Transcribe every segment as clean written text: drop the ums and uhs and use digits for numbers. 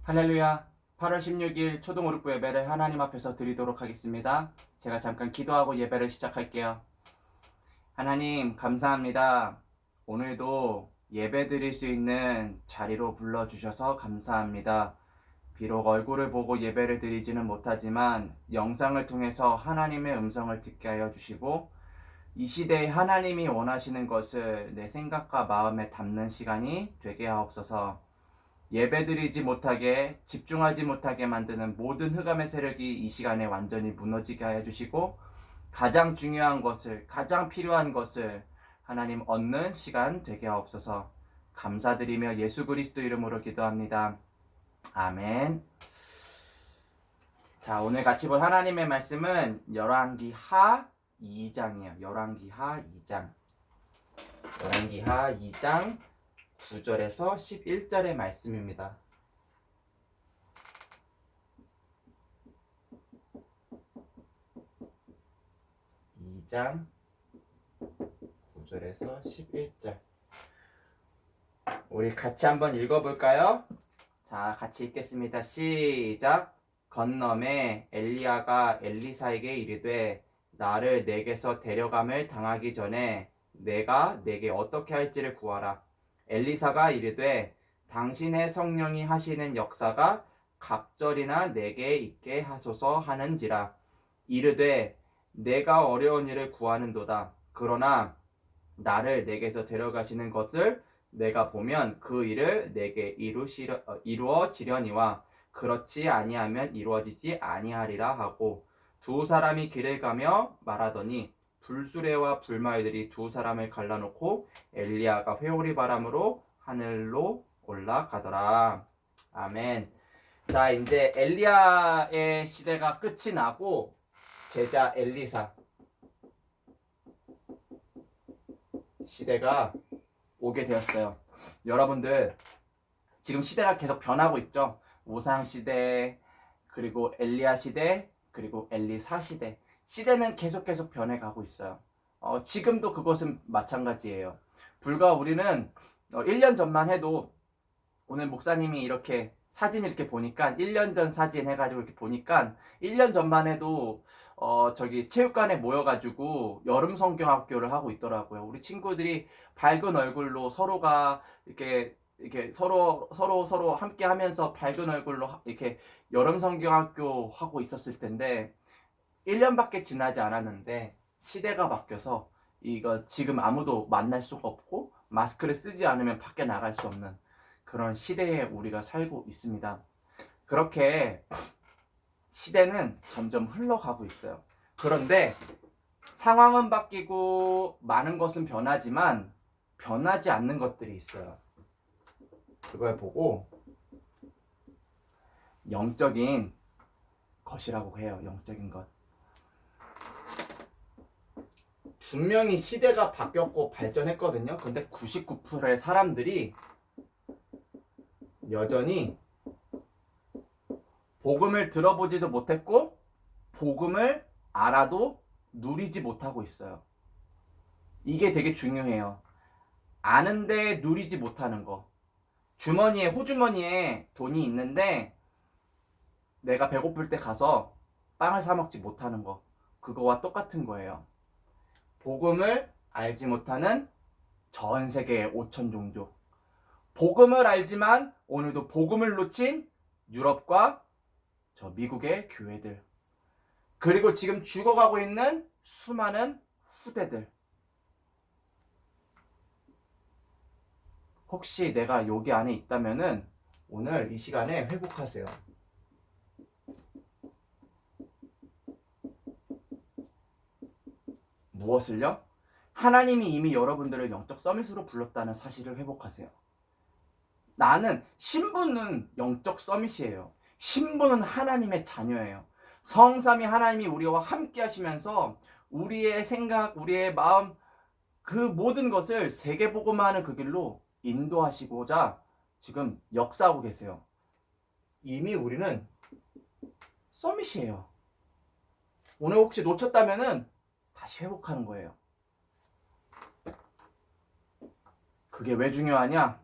할렐루야. 8월 16일 초등오륙부 예배를 하나님 앞에서 드리도록 하겠습니다. 제가 잠깐 기도하고 예배를 시작할게요. 하나님 감사합니다. 오늘도 예배 드릴 수 있는 자리로 불러주셔서 감사합니다. 비록 얼굴을 보고 예배를 드리지는 못하지만 영상을 통해서 하나님의 음성을 듣게 하여 주시고 이 시대에 하나님이 원하시는 것을 내 생각과 마음에 담는 시간이 되게 하옵소서. 예배드리지 못하게 집중하지 못하게 만드는 모든 흑암의 세력이 이 시간에 완전히 무너지게 하여 주시고 가장 중요한 것을 가장 필요한 것을 하나님 얻는 시간 되게 하옵소서. 감사드리며 예수 그리스도 이름으로 기도합니다. 아멘. 자, 오늘 같이 볼 하나님의 말씀은 열왕기 하 2장이에요. 열왕기 하 2장. 열왕기 하 2장 9절에서 11절의 말씀입니다. 이 장 9절에서 11절. 우리 같이 한번 읽어볼까요? 자, 같이 읽겠습니다. 시작. 건너매 엘리야가 엘리사에게 이르되 나를 내게서 데려감을 당하기 전에 내가 내게 어떻게 할지를 구하라. 엘리사가 이르되 당신의 성령이 하시는 역사가 각절이나 내게 있게 하소서 하는지라. 이르되 내가 어려운 일을 구하는도다. 그러나 나를 내게서 데려가시는 것을 내가 보면 그 일을 내게 이루어지려니와 그렇지 아니하면 이루어지지 아니하리라 하고 두 사람이 길을 가며 말하더니 불수레와 불말들이 두 사람을 갈라놓고 엘리야가 회오리 바람으로 하늘로 올라가더라. 아멘. 자, 이제 엘리야의 시대가 끝이 나고 제자 엘리사 시대가 오게 되었어요. 여러분들 지금 시대가 계속 변하고 있죠. 우상 시대, 그리고 엘리야 시대, 그리고 엘리사 시대. 시대는 계속 변해가고 있어요. 지금도 그것은 마찬가지예요. 불과 우리는 1년 전만 해도 오늘 목사님이 이렇게 사진 이렇게 보니까 1년 전 사진 해가지고 이렇게 보니까 1년 전만 해도 저기 체육관에 모여가지고 여름 성경학교를 하고 있더라고요. 우리 친구들이 밝은 얼굴로 서로가 이렇게 서로 함께 하면서 밝은 얼굴로 이렇게 여름 성경학교 하고 있었을 텐데 1년밖에 지나지 않았는데 시대가 바뀌어서 이거 지금 아무도 만날 수가 없고 마스크를 쓰지 않으면 밖에 나갈 수 없는 그런 시대에 우리가 살고 있습니다. 그렇게 시대는 점점 흘러가고 있어요. 그런데 상황은 바뀌고 많은 것은 변하지만 변하지 않는 것들이 있어요. 그걸 보고 영적인 것이라고 해요. 영적인 것. 분명히 시대가 바뀌었고 발전했거든요. 근데 99%의 사람들이 여전히 복음을 들어보지도 못했고 복음을 알아도 누리지 못하고 있어요. 이게 되게 중요해요. 아는데 누리지 못하는 거. 호주머니에 돈이 있는데 내가 배고플 때 가서 빵을 사 먹지 못하는 거. 그거와 똑같은 거예요. 복음을 알지 못하는 전 세계의 5천 종족. 복음을 알지만 오늘도 복음을 놓친 유럽과 저 미국의 교회들. 그리고 지금 죽어가고 있는 수많은 후대들. 혹시 내가 여기 안에 있다면은 오늘 이 시간에 회복하세요. 무엇을요? 하나님이 이미 여러분들을 영적 서밋으로 불렀다는 사실을 회복하세요. 나는 신분은 영적 서밋이에요. 신분은 하나님의 자녀예요. 성삼위 하나님이 우리와 함께 하시면서 우리의 생각, 우리의 마음 그 모든 것을 세계복음화하는 그 길로 인도하시고자 지금 역사하고 계세요. 이미 우리는 서밋이에요. 오늘 혹시 놓쳤다면은 다시 회복하는 거예요. 그게 왜 중요하냐?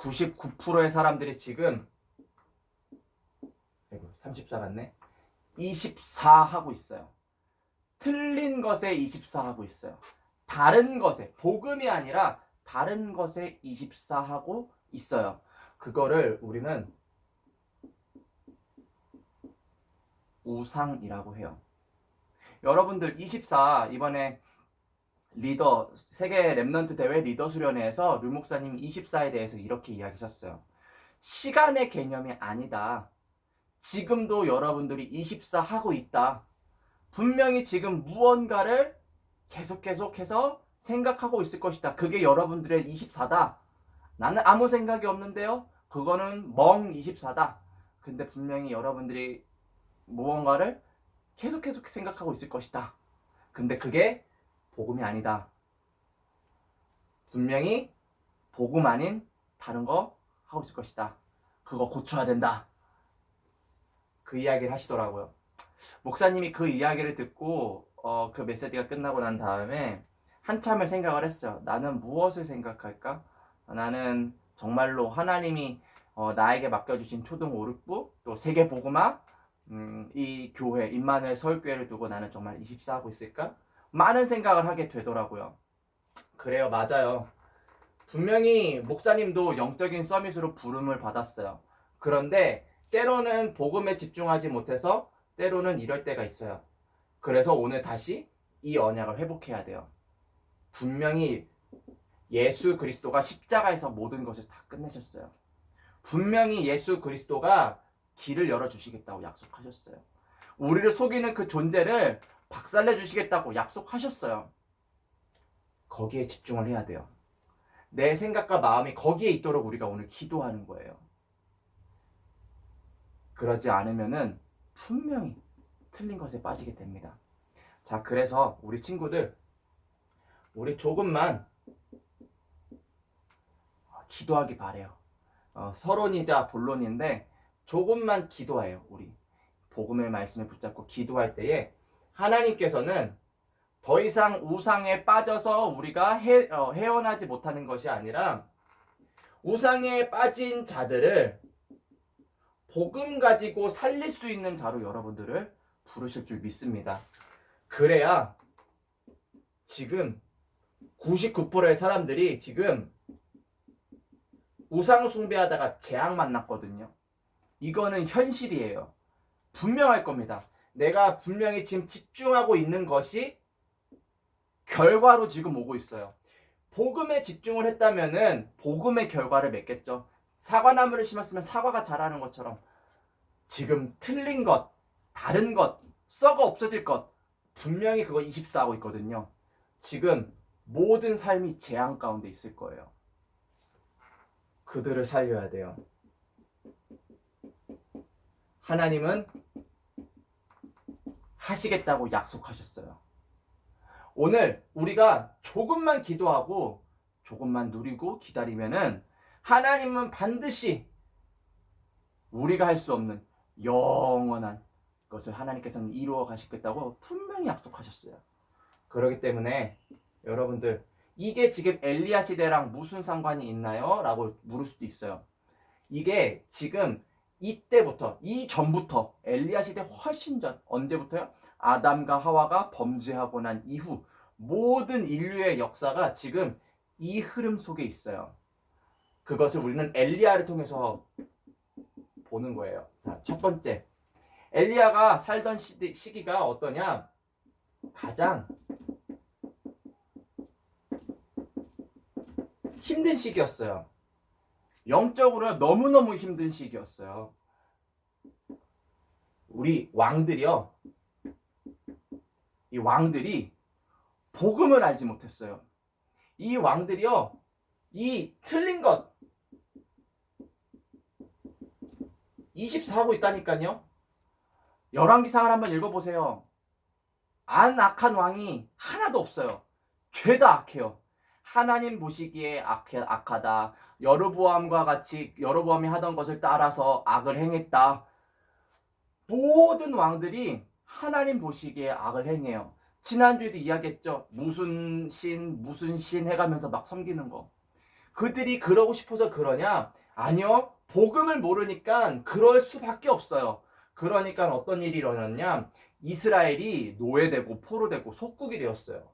99%의 사람들이 지금 34 맞네. 24 하고 있어요. 틀린 것에 24 하고 있어요. 다른 것에, 복음이 아니라 다른 것에 24 하고 있어요. 그거를 우리는 우상이라고 해요. 여러분들 24 이번에 리더 세계 랩넌트 대회 리더 수련회에서 류 목사님이 24에 대해서 이렇게 이야기하셨어요. 시간의 개념이 아니다. 지금도 여러분들이 24 하고 있다. 분명히 지금 무언가를 계속해서 생각하고 있을 것이다. 그게 여러분들의 24다. 나는 아무 생각이 없는데요. 그거는 멍 24다. 근데 분명히 여러분들이 무언가를 계속 생각하고 있을 것이다. 근데 그게 복음이 아니다. 분명히 복음 아닌 다른 거 하고 있을 것이다. 그거 고쳐야 된다. 그 이야기를 하시더라고요. 목사님이 그 이야기를 듣고 그 메시지가 끝나고 난 다음에 한참을 생각을 했어요. 나는 무엇을 생각할까? 나는 정말로 하나님이 나에게 맡겨주신 초등 5, 6부 또 세계복음화 이 교회 임마누엘 서울교회를 두고 나는 정말 24 하고 있을까? 많은 생각을 하게 되더라고요. 그래요, 맞아요. 분명히 목사님도 영적인 서밋으로 부름을 받았어요. 그런데 때로는 복음에 집중하지 못해서 때로는 이럴 때가 있어요. 그래서 오늘 다시 이 언약을 회복해야 돼요. 분명히 예수 그리스도가 십자가에서 모든 것을 다 끝내셨어요. 분명히 예수 그리스도가 길을 열어주시겠다고 약속하셨어요. 우리를 속이는 그 존재를 박살내 주시겠다고 약속하셨어요. 거기에 집중을 해야 돼요. 내 생각과 마음이 거기에 있도록 우리가 오늘 기도하는 거예요. 그러지 않으면은 분명히 틀린 것에 빠지게 됩니다. 자, 그래서 우리 친구들, 우리 조금만 기도하기 바래요. 서론이자 본론인데 조금만 기도해요. 우리 복음의 말씀을 붙잡고 기도할 때에 하나님께서는 더 이상 우상에 빠져서 우리가 헤어나지 못하는 것이 아니라 우상에 빠진 자들을 복음 가지고 살릴 수 있는 자로 여러분들을 부르실 줄 믿습니다. 그래야 지금 99%의 사람들이 지금 우상 숭배하다가 재앙 만났거든요. 이거는 현실이에요. 분명할 겁니다. 내가 분명히 지금 집중하고 있는 것이 결과로 지금 오고 있어요. 복음에 집중을 했다면은 복음의 결과를 맺겠죠. 사과나무를 심었으면 사과가 자라는 것처럼 지금 틀린 것, 다른 것, 썩어 없어질 것 분명히 그거 24 하고 있거든요. 지금 모든 삶이 재앙 가운데 있을 거예요. 그들을 살려야 돼요. 하나님은 하시겠다고 약속하셨어요. 오늘 우리가 조금만 기도하고 조금만 누리고 기다리면은 하나님은 반드시 우리가 할 수 없는 영원한 것을 하나님께서는 이루어 가시겠다고 분명히 약속하셨어요. 그렇기 때문에 여러분들 이게 지금 엘리야 시대랑 무슨 상관이 있나요? 라고 물을 수도 있어요. 이게 지금 이때부터 이전부터 엘리야 시대 훨씬 전 언제부터요? 아담과 하와가 범죄하고 난 이후 모든 인류의 역사가 지금 이 흐름 속에 있어요. 그것을 우리는 엘리야를 통해서 보는 거예요. 자, 첫 번째, 엘리야가 살던 시기가 어떠냐? 가장 힘든 시기였어요. 영적으로 너무너무 힘든 시기였어요. 우리 왕들이요, 이 왕들이 복음을 알지 못했어요. 이 왕들이요, 이 틀린 것 24 하고 있다니까요. 열왕기상을 한번 읽어보세요. 안 악한 왕이 하나도 없어요. 죄다 악해요. 하나님 보시기에 악하다. 여로보암과 같이 여로보암이 하던 것을 따라서 악을 행했다. 모든 왕들이 하나님 보시기에 악을 행해요. 지난주에도 이야기했죠. 무슨 신 해가면서 막 섬기는 거. 그들이 그러고 싶어서 그러냐? 아니요. 복음을 모르니까 그럴 수밖에 없어요. 그러니까 어떤 일이 일어났냐? 이스라엘이 노예되고 포로되고 속국이 되었어요.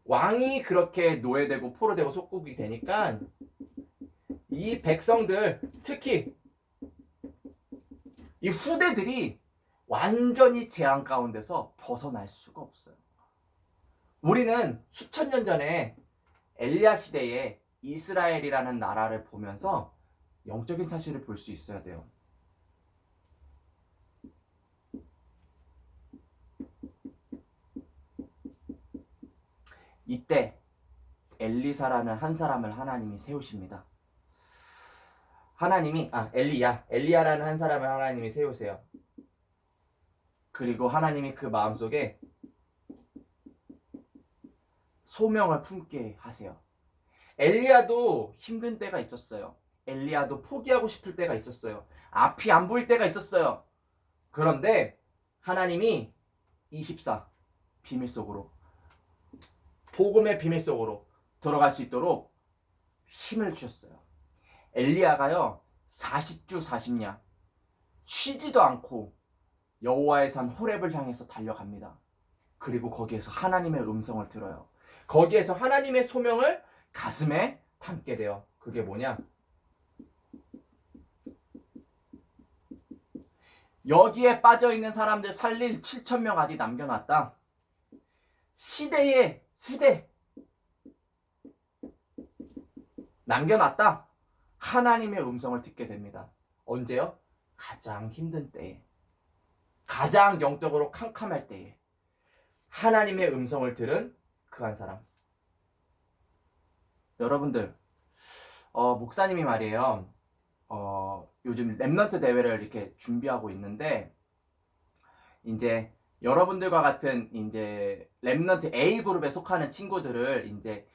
왕이 그렇게 노예되고 포로되고 속국이 되니까 이 백성들, 특히 이 후대들이 완전히 재앙 가운데서 벗어날 수가 없어요. 우리는 수천 년 전에 엘리야 시대에 이스라엘이라는 나라를 보면서 영적인 사실을 볼 수 있어야 돼요. 이때 엘리사라는 한 사람을 하나님이 세우십니다. 엘리야라는 한 사람을 하나님이 세우세요. 그리고 하나님이 그 마음속에 소명을 품게 하세요. 엘리야도 힘든 때가 있었어요. 엘리야도 포기하고 싶을 때가 있었어요. 앞이 안 보일 때가 있었어요. 그런데 하나님이 24 비밀 속으로, 복음의 비밀 속으로 들어갈 수 있도록 힘을 주셨어요. 엘리야가요 40주 40야 쉬지도 않고 여호와의 산 호렙을 향해서 달려갑니다. 그리고 거기에서 하나님의 음성을 들어요. 거기에서 하나님의 소명을 가슴에 담게 돼요. 그게 뭐냐? 여기에 빠져있는 사람들 살릴 7,000명 아직 남겨놨다. 시대의 후대 남겨놨다. 하나님의 음성을 듣게 됩니다. 언제요? 가장 힘든 때에, 가장 영적으로 캄캄할 때에 하나님의 음성을 들은 그 한 사람. 여러분들, 목사님이 말이에요. 요즘 렘넌트 대회를 이렇게 준비하고 있는데, 이제 여러분들과 같은 이제 렘넌트 A 그룹에 속하는 친구들을 이제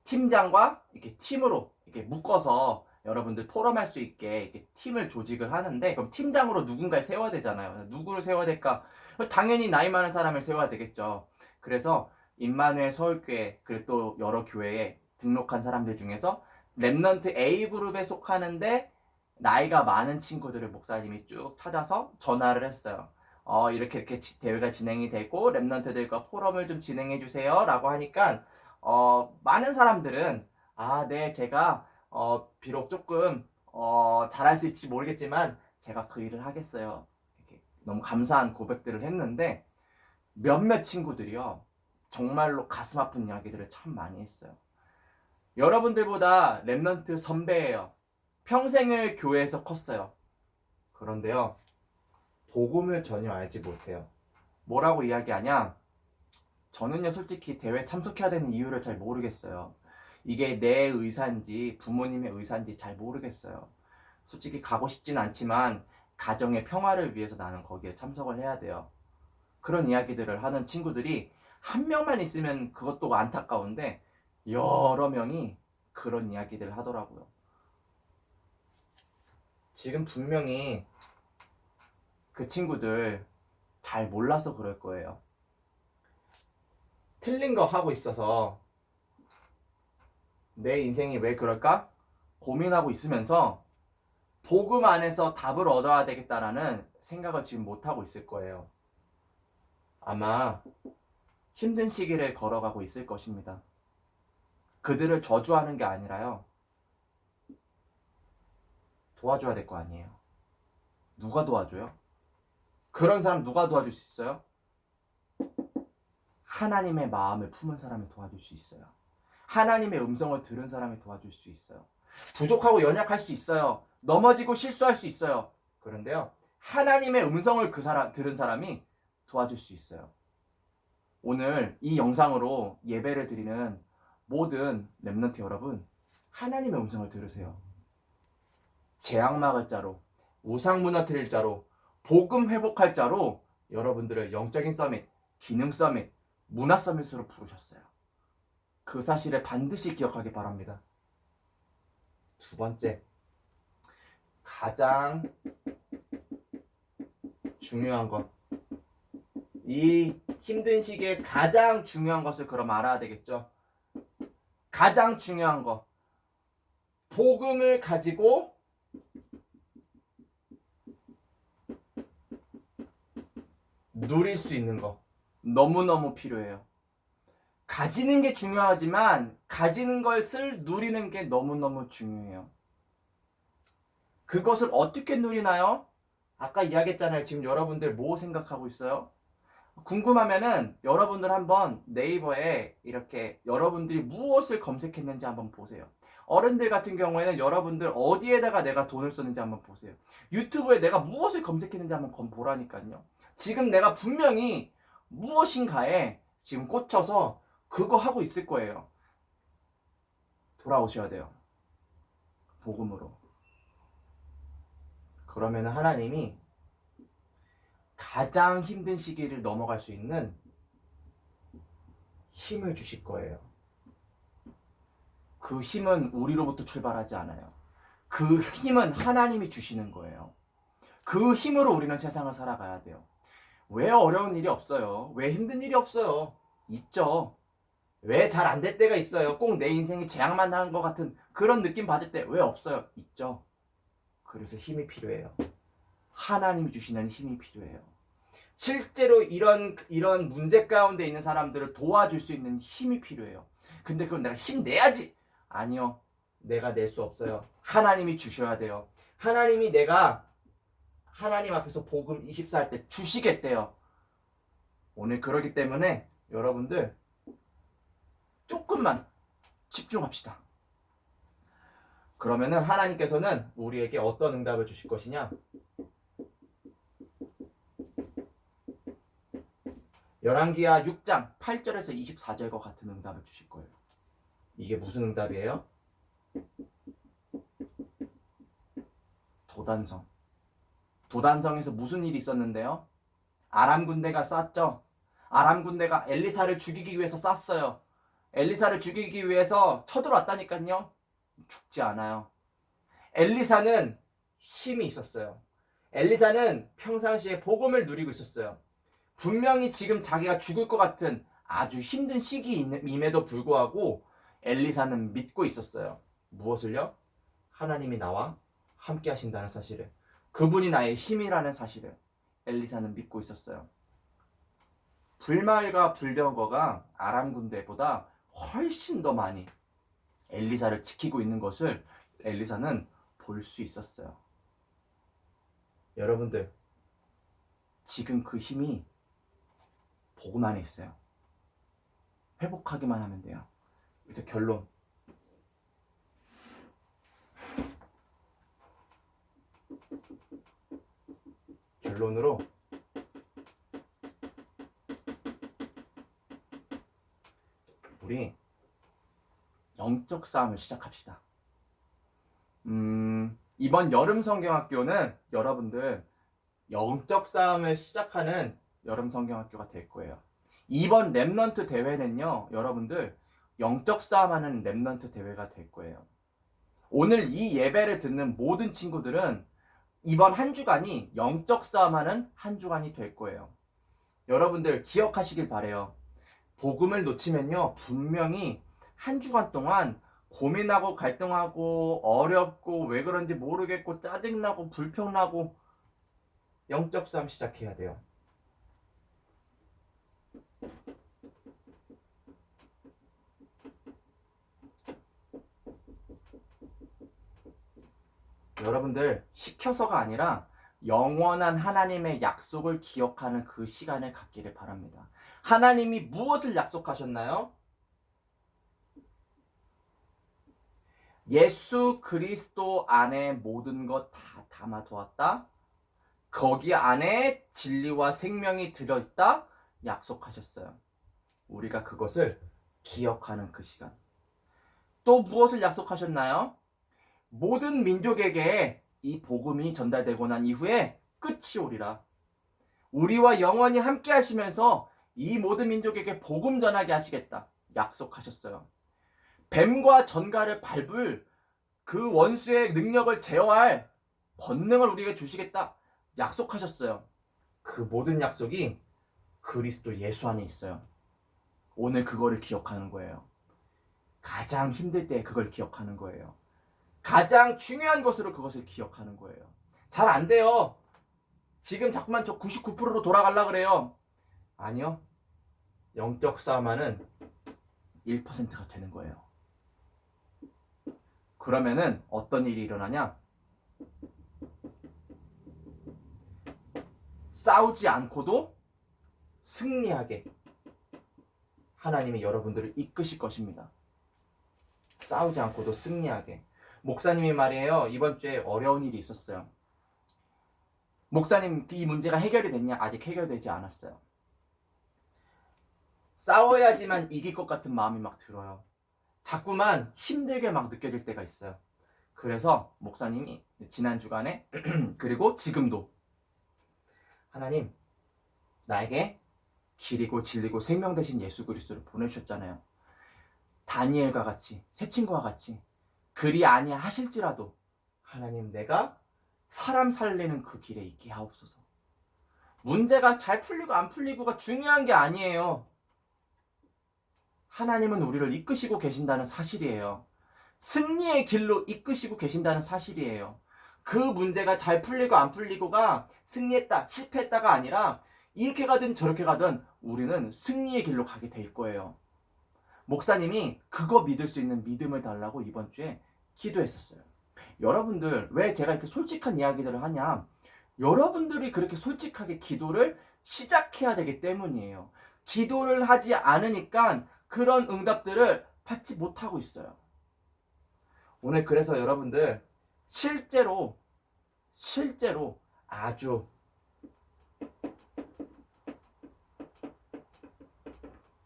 팀장과 이렇게 팀으로 이렇게 묶어서 여러분들 포럼할 수 있게 이렇게 팀을 조직을 하는데, 그럼 팀장으로 누군가를 세워야 되잖아요. 누구를 세워야 될까? 당연히 나이 많은 사람을 세워야 되겠죠. 그래서 임마누엘 서울교회 그리고 또 여러 교회에 등록한 사람들 중에서 렘넌트 A 그룹에 속하는데 나이가 많은 친구들을 목사님이 쭉 찾아서 전화를 했어요. 이렇게 대회가 진행이 되고 렘넌트들과 포럼을 좀 진행해 주세요 라고 하니까 많은 사람들은 네, 제가 비록 조금 잘할 수 있을지 모르겠지만 제가 그 일을 하겠어요. 이렇게 너무 감사한 고백들을 했는데, 몇몇 친구들이요 정말로 가슴 아픈 이야기들을 참 많이 했어요. 여러분들보다 렘넌트 선배예요. 평생을 교회에서 컸어요. 그런데요 복음을 전혀 알지 못해요. 뭐라고 이야기하냐? 저는요 솔직히 대회 참석해야 되는 이유를 잘 모르겠어요. 이게 내 의사인지 부모님의 의사인지 잘 모르겠어요. 솔직히 가고 싶진 않지만 가정의 평화를 위해서 나는 거기에 참석을 해야 돼요. 그런 이야기들을 하는 친구들이 한 명만 있으면 그것도 안타까운데 여러 명이 그런 이야기들을 하더라고요. 지금 분명히 그 친구들 잘 몰라서 그럴 거예요. 틀린 거 하고 있어서 내 인생이 왜 그럴까? 고민하고 있으면서 복음 안에서 답을 얻어야 되겠다라는 생각을 지금 못하고 있을 거예요. 아마 힘든 시기를 걸어가고 있을 것입니다. 그들을 저주하는 게 아니라요 도와줘야 될 거 아니에요. 누가 도와줘요? 그런 사람 누가 도와줄 수 있어요? 하나님의 마음을 품은 사람이 도와줄 수 있어요. 하나님의 음성을 들은 사람이 도와줄 수 있어요. 부족하고 연약할 수 있어요. 넘어지고 실수할 수 있어요. 그런데요 하나님의 음성을 들은 사람이 도와줄 수 있어요. 오늘 이 영상으로 예배를 드리는 모든 렘넌트 여러분, 하나님의 음성을 들으세요. 재앙 막을 자로, 우상 무너뜨릴 자로, 복음 회복할 자로 여러분들을 영적인 서밋, 기능 서밋, 문화 서밋으로 부르셨어요. 그 사실을 반드시 기억하기 바랍니다. 두 번째, 가장 중요한 것, 이 힘든 시기에 가장 중요한 것을 그럼 알아야 되겠죠. 가장 중요한 것, 복음을 가지고 누릴 수 있는 거 너무너무 필요해요. 가지는 게 중요하지만 가지는 것을 누리는 게 너무너무 중요해요. 그것을 어떻게 누리나요? 아까 이야기했잖아요. 지금 여러분들 뭐 생각하고 있어요? 궁금하면은 여러분들 한번 네이버에 이렇게 여러분들이 무엇을 검색했는지 한번 보세요. 어른들 같은 경우에는 여러분들 어디에다가 내가 돈을 썼는지 한번 보세요. 유튜브에 내가 무엇을 검색했는지 한번 보라니까요. 지금 내가 분명히 무엇인가에 지금 꽂혀서 그거 하고 있을 거예요. 돌아오셔야 돼요. 복음으로. 그러면 하나님이 가장 힘든 시기를 넘어갈 수 있는 힘을 주실 거예요. 그 힘은 우리로부터 출발하지 않아요. 그 힘은 하나님이 주시는 거예요. 그 힘으로 우리는 세상을 살아가야 돼요. 왜 어려운 일이 없어요? 왜 힘든 일이 없어요? 있죠. 왜 잘 안 될 때가 있어요? 꼭 내 인생이 재앙만 나는 것 같은 그런 느낌 받을 때 왜 없어요? 있죠. 그래서 힘이 필요해요. 하나님이 주시는 힘이 필요해요. 실제로 이런 문제 가운데 있는 사람들을 도와줄 수 있는 힘이 필요해요. 근데 그건 내가 힘내야지. 아니요. 내가 낼 수 없어요. 하나님이 주셔야 돼요. 하나님이 내가 하나님 앞에서 복음 24 할 때 주시겠대요. 오늘 그러기 때문에 여러분들 조금만 집중합시다. 그러면은 하나님께서는 우리에게 어떤 응답을 주실 것이냐? 열왕기하 6장 8절에서 24절과 같은 응답을 주실 거예요. 이게 무슨 응답이에요? 도단성. 도단성에서 무슨 일이 있었는데요? 아람 군대가 쌌죠. 아람 군대가 엘리사를 죽이기 위해서 쌌어요. 엘리사를 죽이기 위해서 쳐들어왔다니까요. 죽지 않아요. 엘리사는 힘이 있었어요. 엘리사는 평상시에 복음을 누리고 있었어요. 분명히 지금 자기가 죽을 것 같은 아주 힘든 시기임에도 불구하고 엘리사는 믿고 있었어요. 무엇을요? 하나님이 나와 함께 하신다는 사실을. 그분이 나의 힘이라는 사실을 엘리사는 믿고 있었어요. 불말과 불병거가 아람 군대보다 훨씬 더 많이 엘리사를 지키고 있는 것을 엘리사는 볼 수 있었어요. 여러분들, 지금 그 힘이 복음 안에 있어요. 회복하기만 하면 돼요. 그래서 결론으로 우리 영적 싸움을 시작합시다. 이번 여름 성경학교는 여러분들 영적 싸움을 시작하는 여름 성경학교가 될 거예요. 이번 랩넌트 대회는요, 여러분들 영적 싸움하는 랩넌트 대회가 될 거예요. 오늘 이 예배를 듣는 모든 친구들은 이번 한 주간이 영적 싸움하는 한 주간이 될 거예요. 여러분들 기억하시길 바래요. 복음을 놓치면요, 분명히 한 주간 동안 고민하고 갈등하고 어렵고 왜 그런지 모르겠고 짜증나고 불평나고 영적 싸움 시작해야 돼요. 여러분들 시켜서가 아니라 영원한 하나님의 약속을 기억하는 그 시간을 갖기를 바랍니다. 하나님이 무엇을 약속하셨나요? 예수 그리스도 안에 모든 것 다 담아두었다. 거기 안에 진리와 생명이 들어있다. 약속하셨어요. 우리가 그것을 기억하는 그 시간. 또 무엇을 약속하셨나요? 모든 민족에게 이 복음이 전달되고 난 이후에 끝이 오리라. 우리와 영원히 함께 하시면서 이 모든 민족에게 복음 전하게 하시겠다. 약속하셨어요. 뱀과 전갈을 밟을 그 원수의 능력을 제어할 권능을 우리에게 주시겠다. 약속하셨어요. 그 모든 약속이 그리스도 예수 안에 있어요. 오늘 그거를 기억하는 거예요. 가장 힘들 때 그걸 기억하는 거예요. 가장 중요한 것으로 그것을 기억하는 거예요. 잘 안 돼요. 지금 자꾸만 저 99%로 돌아가려고 그래요. 아니요. 영적 싸움하는 1%가 되는 거예요. 그러면은 어떤 일이 일어나냐? 싸우지 않고도 승리하게 하나님이 여러분들을 이끄실 것입니다. 싸우지 않고도 승리하게. 목사님이 말이에요. 이번 주에 어려운 일이 있었어요. 목사님, 이 문제가 해결이 됐냐? 아직 해결되지 않았어요. 싸워야지만 이길 것 같은 마음이 막 들어요. 자꾸만 힘들게 막 느껴질 때가 있어요. 그래서 목사님이 지난 주간에 그리고 지금도 하나님, 나에게 길이고 진리고 생명 되신 예수 그리스도를 보내주셨잖아요. 다니엘과 같이, 새 친구와 같이 그리 아니하실지라도 하나님, 내가 사람 살리는 그 길에 있게 하옵소서. 문제가 잘 풀리고 안 풀리고가 중요한 게 아니에요. 하나님은 우리를 이끄시고 계신다는 사실이에요. 승리의 길로 이끄시고 계신다는 사실이에요. 그 문제가 잘 풀리고 안 풀리고가 승리했다, 실패했다가 아니라 이렇게 가든 저렇게 가든 우리는 승리의 길로 가게 될 거예요. 목사님이 그거 믿을 수 있는 믿음을 달라고 이번 주에 기도했었어요. 여러분들, 왜 제가 이렇게 솔직한 이야기들을 하냐? 여러분들이 그렇게 솔직하게 기도를 시작해야 되기 때문이에요. 기도를 하지 않으니까 그런 응답들을 받지 못하고 있어요. 오늘 그래서 여러분들 실제로 아주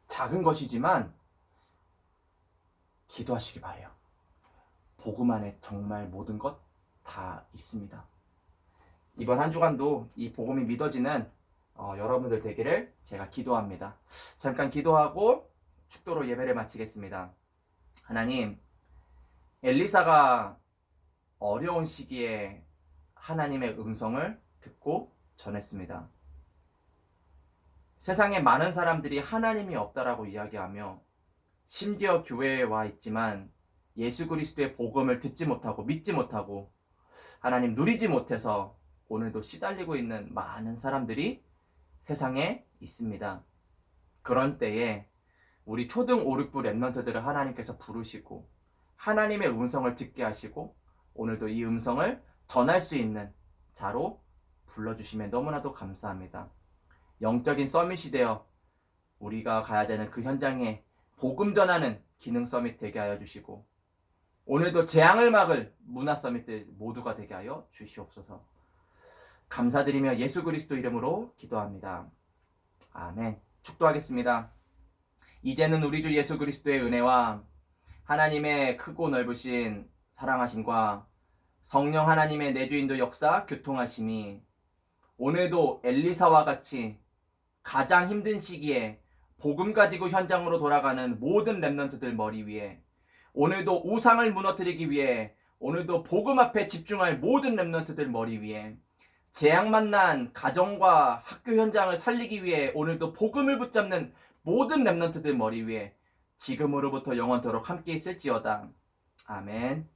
작은 것이지만 기도하시기 바래요. 복음 안에 정말 모든 것 다 있습니다. 이번 한 주간도 이 복음이 믿어지는 여러분들 되기를 제가 기도합니다. 잠깐 기도하고 축도로 예배를 마치겠습니다. 하나님, 엘리사가 어려운 시기에 하나님의 음성을 듣고 전했습니다. 세상에 많은 사람들이 하나님이 없다라고 이야기하며 심지어 교회에 와 있지만 예수 그리스도의 복음을 듣지 못하고 믿지 못하고 하나님 누리지 못해서 오늘도 시달리고 있는 많은 사람들이 세상에 있습니다. 그런 때에 우리 초등 5, 6부 랩런트들을 하나님께서 부르시고 하나님의 음성을 듣게 하시고 오늘도 이 음성을 전할 수 있는 자로 불러주시면 너무나도 감사합니다. 영적인 서밋이 되어 우리가 가야 되는 그 현장에 복음 전하는 기능 서밋 되게 하여 주시고 오늘도 재앙을 막을 문화 서밋들 모두가 되게 하여 주시옵소서. 감사드리며 예수 그리스도 이름으로 기도합니다. 아멘. 축도하겠습니다. 이제는 우리 주 예수 그리스도의 은혜와 하나님의 크고 넓으신 사랑하심과 성령 하나님의 내주인도 역사 교통하심이 오늘도 엘리사와 같이 가장 힘든 시기에 복음 가지고 현장으로 돌아가는 모든 랩런트들 머리 위에 오늘도 우상을 무너뜨리기 위해 오늘도 복음 앞에 집중할 모든 랩런트들 머리 위에 재앙 만난 가정과 학교 현장을 살리기 위해 오늘도 복음을 붙잡는 모든 랩런트들 머리 위에 지금으로부터 영원토록 함께 있을지어다. 아멘.